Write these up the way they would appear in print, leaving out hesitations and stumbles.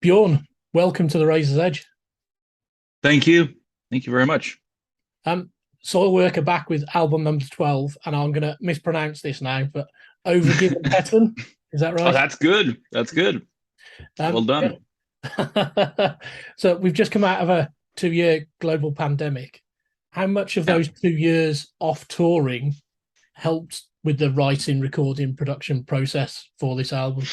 Bjorn, welcome to the Razor's Edge. Thank you. Thank you very much. Um, Soilwork are back with album number 12, and I'm going to mispronounce this now, but Overgiven Hetten. Is that Oh, right? that's good. That's good. Well done. Yeah. So we've just come out of a 2-year global pandemic. How much of Yeah. those 2 years off touring helped with the writing, recording, production process for this album?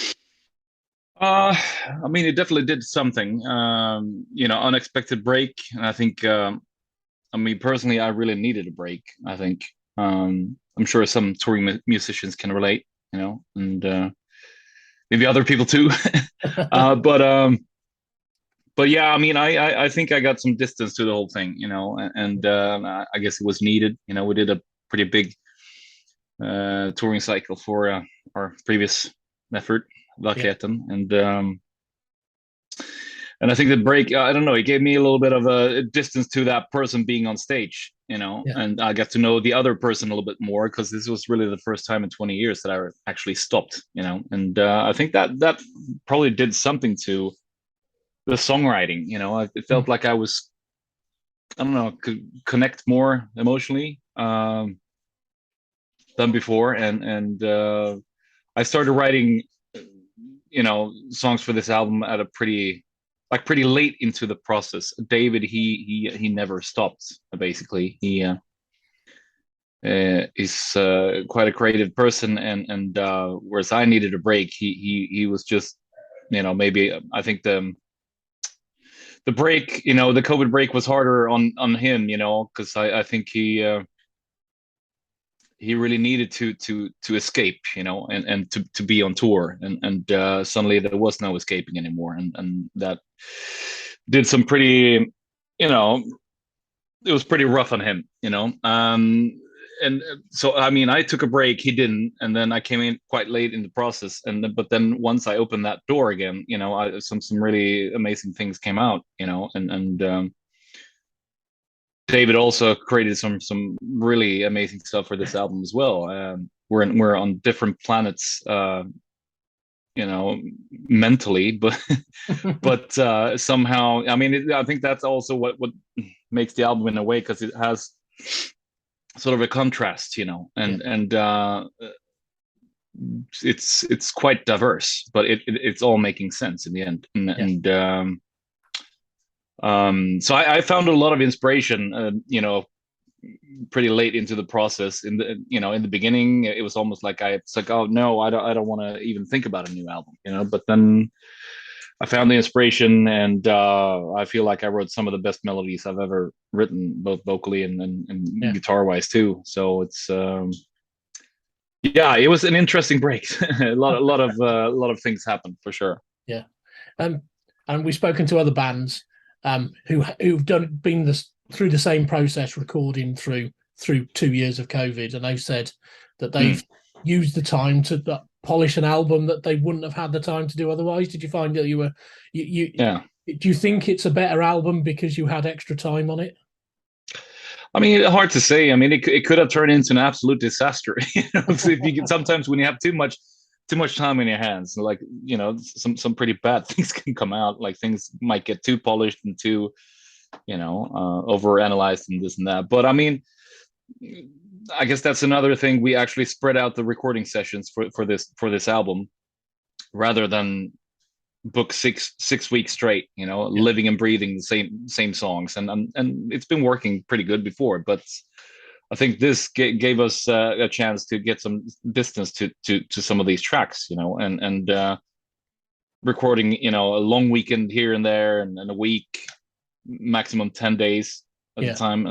Uh, I mean, it definitely did something. Unexpected break. And I think, I mean, personally, I really needed a break. I think, I'm sure some touring musicians can relate, and maybe other people too. uh, but, um, but yeah, I mean, I think I got some distance to the whole thing, and I guess it was needed. We did a pretty big touring cycle for our previous effort, Yeah, Verkligheten, and I think the break, I don't know, it gave me a little bit of a distance to that person being on stage, yeah. and I got to know the other person a little bit more because this was really the first time in 20 years that I actually stopped, and I think that probably did something to the songwriting. It Mm. felt like I was, I don't know, could connect more emotionally than before, and I started writing, songs for this album at a pretty late into the process. David, he never stopped. Basically, he's quite a creative person, and whereas I needed a break, he was just, maybe I think the break, the COVID break was harder on him, because I think he really needed to escape, and to be on tour, and suddenly there was no escaping anymore, and that did some pretty, you know, it was pretty rough on him, and so I mean, I took a break, he didn't, and then I came in quite late in the process, but then once I opened that door again, some really amazing things came out, and David also created some really amazing stuff for this album as well. We're on different planets, mentally, but somehow, I mean, I think that's also what makes the album in a way, because it has sort of a contrast, Yeah, and it's quite diverse, but it's all making sense in the end, and, yeah, and so I found a lot of inspiration, pretty late into the process. In the beginning, it was almost like it's like, oh no, I don't want to even think about a new album, but then I found the inspiration, and I feel like I wrote some of the best melodies I've ever written, both vocally and yeah, guitar wise too. So it's yeah, it was an interesting break. A lot of things happened for sure. yeah. Um, and we've spoken to other bands who've been this through the same process, recording through 2 years of COVID, and they've said that they've Mm, used the time to polish an album that they wouldn't have had the time to do otherwise. Did you find that yeah. do you think it's a better album because you had extra time on it? I mean, hard to say. I mean, it could have turned into an absolute disaster. So if you can, sometimes when you have too much time in your hands, like, some pretty bad things can come out. Like, things might get too polished and too, over analyzed and this and that. But I mean, I guess that's another thing. We actually spread out the recording sessions for this album, rather than book six weeks straight, Yeah, living and breathing the same songs, and it's been working pretty good before, but I think this gave us a chance to get some distance to some of these tracks, and recording, a long weekend here and there, and a week, maximum 10 days at the yeah, time,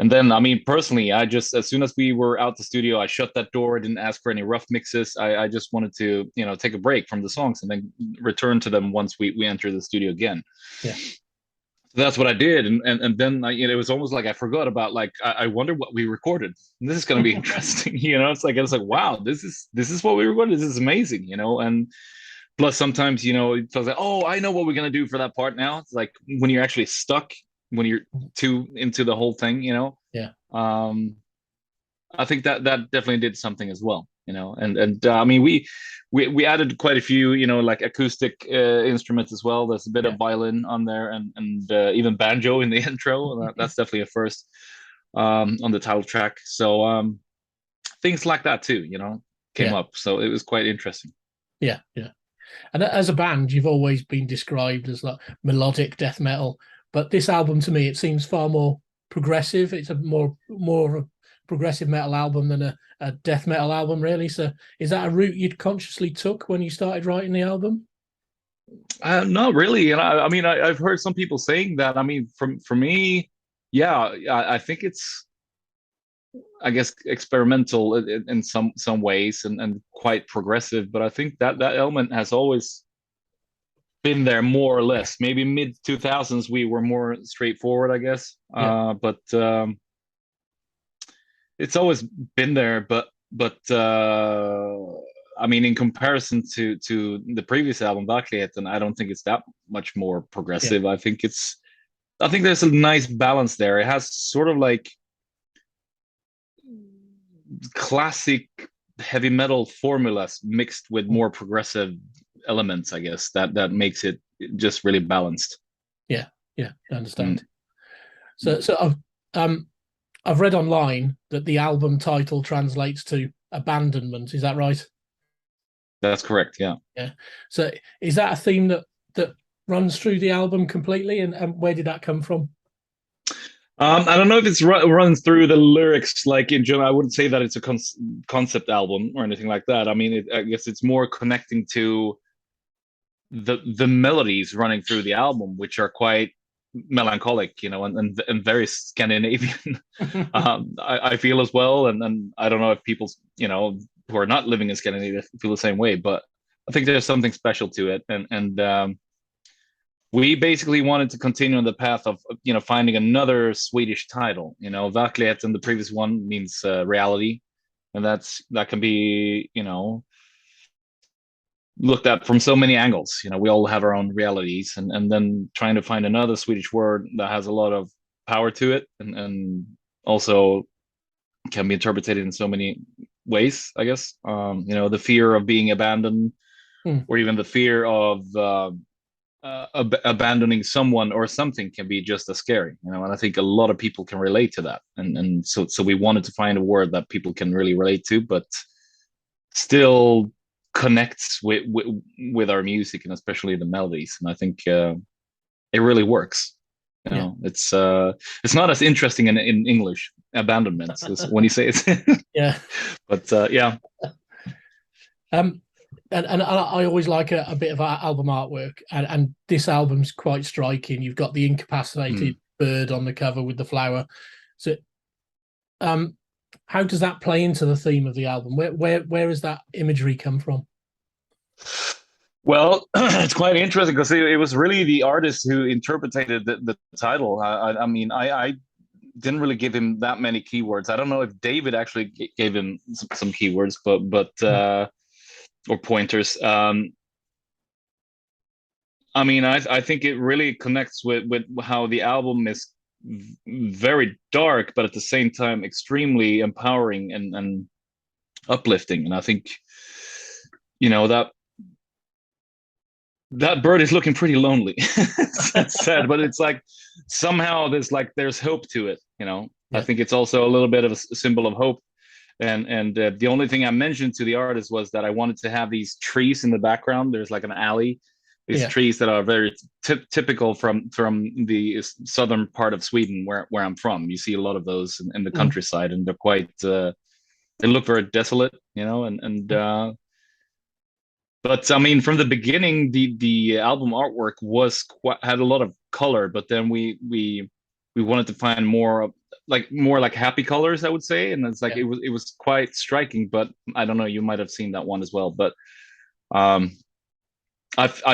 and then, I mean, personally, I just, as soon as we were out the studio, I shut that door. I didn't ask for any rough mixes. I just wanted to, take a break from the songs and then return to them once we enter the studio again. yeah. So that's what I did, and then it was almost like I forgot about, like, I wonder what we recorded. This is going to be interesting, it's like, wow, this is what we recorded. This is amazing, and plus sometimes, it feels like, oh, I know what we're going to do for that part now. It's like when you're actually stuck, when you're too into the whole thing. Yeah. um I think that definitely did something as well. and I mean we added quite a few, like acoustic instruments as well. There's a bit of violin on there, and even banjo in the intro. That's definitely a first on the title track. So things like that too, came up. So it was quite interesting. Yeah. And as a band, you've always been described as like melodic death metal, but this album to me, it seems far more progressive. It's a more of a progressive metal album than a death metal album, really. So is that a route you'd consciously took when you started writing the album? Not really. And I mean, I've heard some people saying that. I mean, for me, yeah, I think it's, I guess, experimental in some ways, and quite progressive. But I think that element has always been there more or less. Maybe mid 2000s we were more straightforward, I guess. But it's always been there. But I mean, in comparison to the previous album, Verkligheten, I don't think it's that much more progressive. I think there's a nice balance there. It has sort of like classic heavy metal formulas mixed with more progressive elements, I guess, that makes it just really balanced. Yeah, I understand. So I've read online that the album title translates to abandonment. Is that right? That's correct. Yeah. So is that a theme that runs through the album completely, and where did that come from? I don't know if it's runs through the lyrics like in general. I wouldn't say that it's a concept album or anything like that. I mean, I guess it's more connecting to the melodies running through the album, which are quite melancholic, and very Scandinavian. I feel as well, and I don't know if people, who are not living in Scandinavia feel the same way, but I think there's something special to it, and we basically wanted to continue on the path of finding another Swedish title. Verkligheten, the previous one, means reality, and that can be looked at from so many angles. We all have our own realities, and then trying to find another Swedish word that has a lot of power to it, and also can be interpreted in so many ways, I guess. The fear of being abandoned, or even the fear of abandoning someone or something can be just as scary, and I think a lot of people can relate to that, and so we wanted to find a word that people can really relate to, but still connects with our music, and especially the melodies, and I think it really works. It's not as interesting in English, abandonment, when you say it. But and I always like a bit of album artwork, and this album's quite striking. You've got the incapacitated bird on the cover with the flower. So how does that play into the theme of the album? Where has that imagery come from? Well, it's quite interesting because it was really the artist who interpreted the title. I mean, I didn't really give him that many keywords. I don't know if David actually gave him some keywords, but or pointers. I mean, I think it really connects with how the album is very dark, but at the same time extremely empowering and uplifting. And I think that bird is looking pretty lonely. That's sad, but it's like somehow there's hope to it. I think it's also a little bit of a symbol of hope. And the only thing I mentioned to the artist was that I wanted to have these trees in the background. There's like an alley, these trees that are very typical from the southern part of Sweden, where I'm from. You see a lot of those in the countryside, and they're quite they look very desolate, but I mean, from the beginning, the album artwork had a lot of color, but then we wanted to find more like happy colors, I would say, and it's like it was quite striking. But I don't know, you might have seen that one as well. But I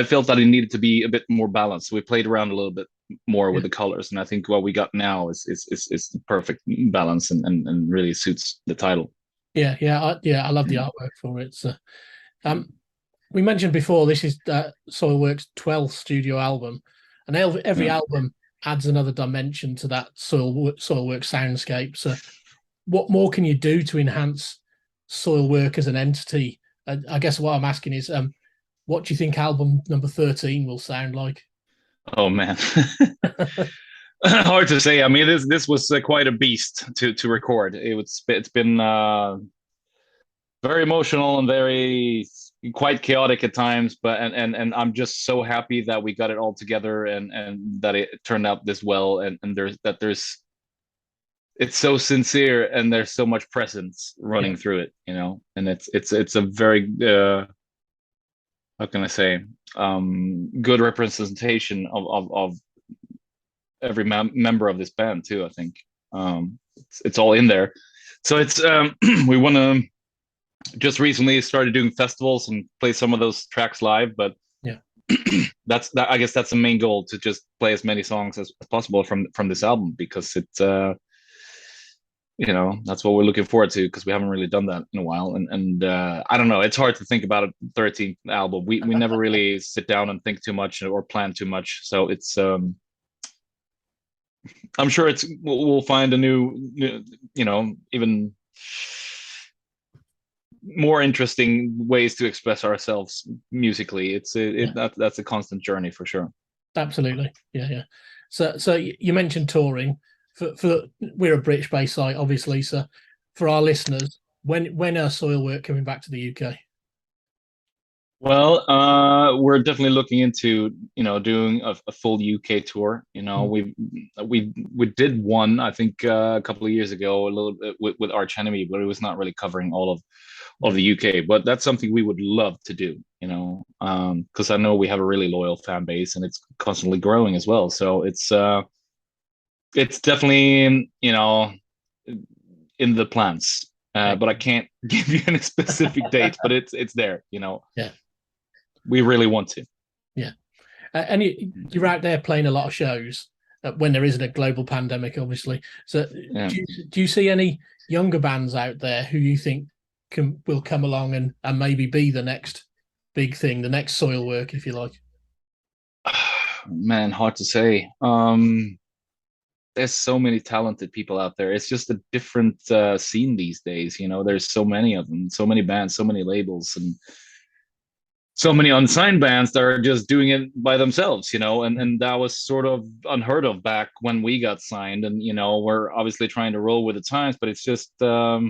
felt that it needed to be a bit more balanced. So we played around a little bit more with the colors, and I think what we got now is the perfect balance and really suits the title. I love the artwork for it. So, we mentioned before, this is Soilwork's 12th studio album, and every album adds another dimension to that Soilwork soundscape. So what more can you do to enhance Soilwork as an entity. I guess what I'm asking is, what do you think album number 13 will sound like? Oh man. Hard to say. I mean, this was quite a beast to record. It's been very emotional and very quite chaotic at times. But and I'm just so happy that we got it all together and that it turned out this well. And there's it's so sincere and there's so much presence running Yeah, through it, you know. And it's a very how can I say good representation of every member of this band too. I think it's all in there. So it's we want to just recently started doing festivals and play some of those tracks live, but yeah, that's that. I guess that's the main goal, to just play as many songs as possible from this album, because it's you know, that's what we're looking forward to, because we haven't really done that in a while. And I don't know, it's hard to think about a 13th album. We never really sit down and think too much or plan too much. So it's I'm sure we'll find a new, you know, even more interesting ways to express ourselves musically. That's a constant journey for sure. absolutely. Yeah, yeah. So you mentioned touring. For we're a British-based site, obviously. So for our listeners, when are Soilwork coming back to the UK? Well, we're definitely looking into, you know, doing a full UK tour. You know, we did one, I think, a couple of years ago, a little bit with Arch Enemy, but it was not really covering all of the UK. But that's something we would love to do, you know, because I know we have a really loyal fan base and it's constantly growing as well. So it's definitely, you know, in the plans. But I can't give you any specific date, but it's there, you know. Yeah. We really want to. Yeah. And you're out there playing a lot of shows when there isn't a global pandemic, obviously. So Yeah. do you see any younger bands out there who you think will come along and maybe be the next big thing, the next Soilwork, if you like? Man, hard to say. There's so many talented people out there. It's just a different scene these days. You know, there's so many of them, so many bands, so many labels, and so many unsigned bands that are just doing it by themselves, you know, and that was sort of unheard of back when we got signed. And, you know, we're obviously trying to roll with the times, but it's just I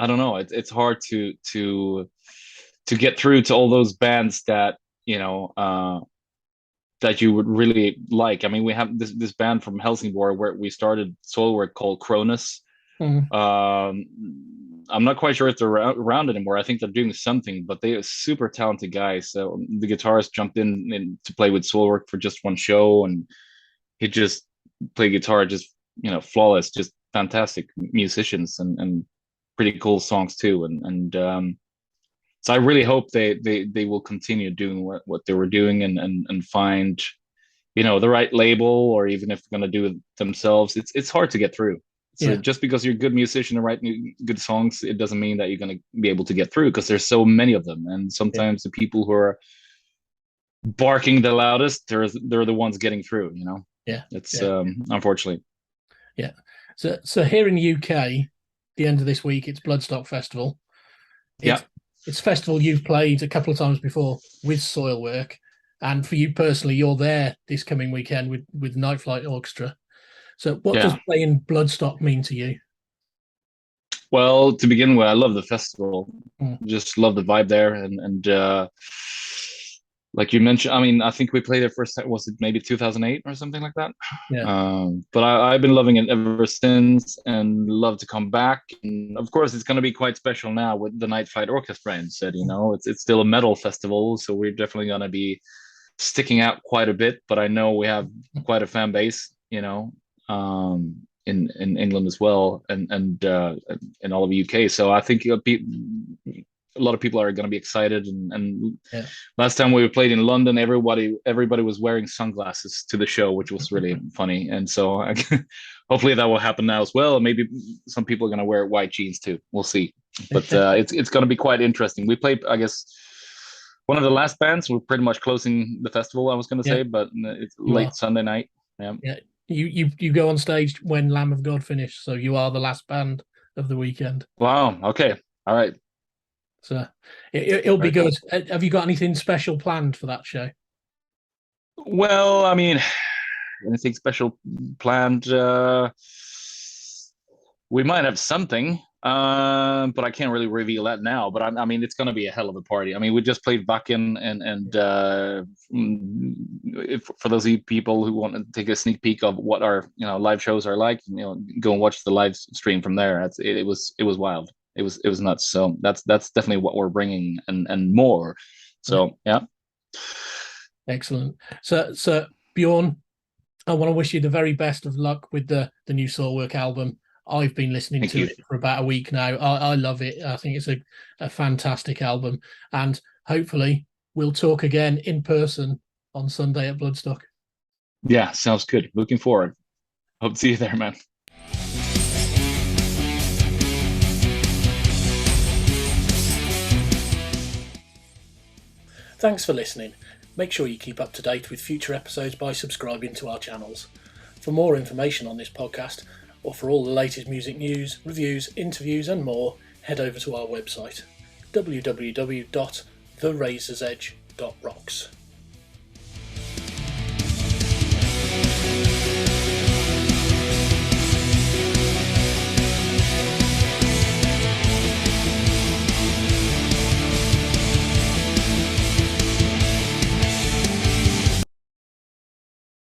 don't know, it's hard to get through to all those bands that, you know, that you would really like. I mean, we have this band from Helsingborg where we started Soilwork called Cronus. I'm not quite sure if they're around anymore. I think they're doing something, but they are super talented guys. So the guitarist jumped in to play with Soilwork for just one show, and he just played guitar, just, you know, flawless, just fantastic musicians and pretty cool songs too. And so I really hope they will continue doing what they were doing and find, you know, the right label, or even if they're going to do it themselves. It's hard to get through. So just because you're a good musician and write good songs, it doesn't mean that you're going to be able to get through, because there's so many of them. And sometimes the people who are barking the loudest, they're the ones getting through, you know? It's unfortunately. Yeah. So here in the UK, the end of this week, it's Bloodstock Festival. It's a festival you've played a couple of times before with Soilwork. And for you personally, you're there this coming weekend with Night Flight Orchestra. So what does playing Bloodstock mean to you? Well, to begin with, I love the festival. Just love the vibe there. And like you mentioned, I mean, I think we played it first time, was it maybe 2008 or something like that? But I've been loving it ever since and love to come back. And of course, it's going to be quite special now with the Night Flight Orchestra instead, you know. It's still a metal festival, so we're definitely going to be sticking out quite a bit. But I know we have quite a fan base, you know, in England as well, and in all of the UK. So I think a lot of people are going to be excited. And last time we played in London, everybody was wearing sunglasses to the show, which was really funny. And so hopefully that will happen now as well. Maybe some people are going to wear white jeans too. We'll see. But it's going to be quite interesting. We played, I guess, one of the last bands. We're pretty much closing the festival, I was going to say, but it's late Sunday night. You go on stage when Lamb of God finish, so you are the last band of the weekend. Wow. Okay. All right. So it'll be Very good. cool. Have you got anything special planned for that show? Well, I mean, anything special planned? We might have something, but I can't really reveal that now. But I mean, it's going to be a hell of a party. I mean, we just played Wacken, and for those of you people who want to take a sneak peek of what our live shows are like, go and watch the live stream from there. It was wild. It was nuts. So that's definitely what we're bringing and more. So yeah. Excellent. So Bjorn, I want to wish you the very best of luck with the new Soilwork album. I've been listening to it for about a week now. I love it. I think it's a fantastic album. And hopefully we'll talk again in person on Sunday at Bloodstock. Yeah, sounds good. Looking forward. Hope to see you there, man. Thanks for listening. Make sure you keep up to date with future episodes by subscribing to our channels. For more information on this podcast, or for all the latest music news, reviews, interviews and more, head over to our website, www.therazorsedge.rocks.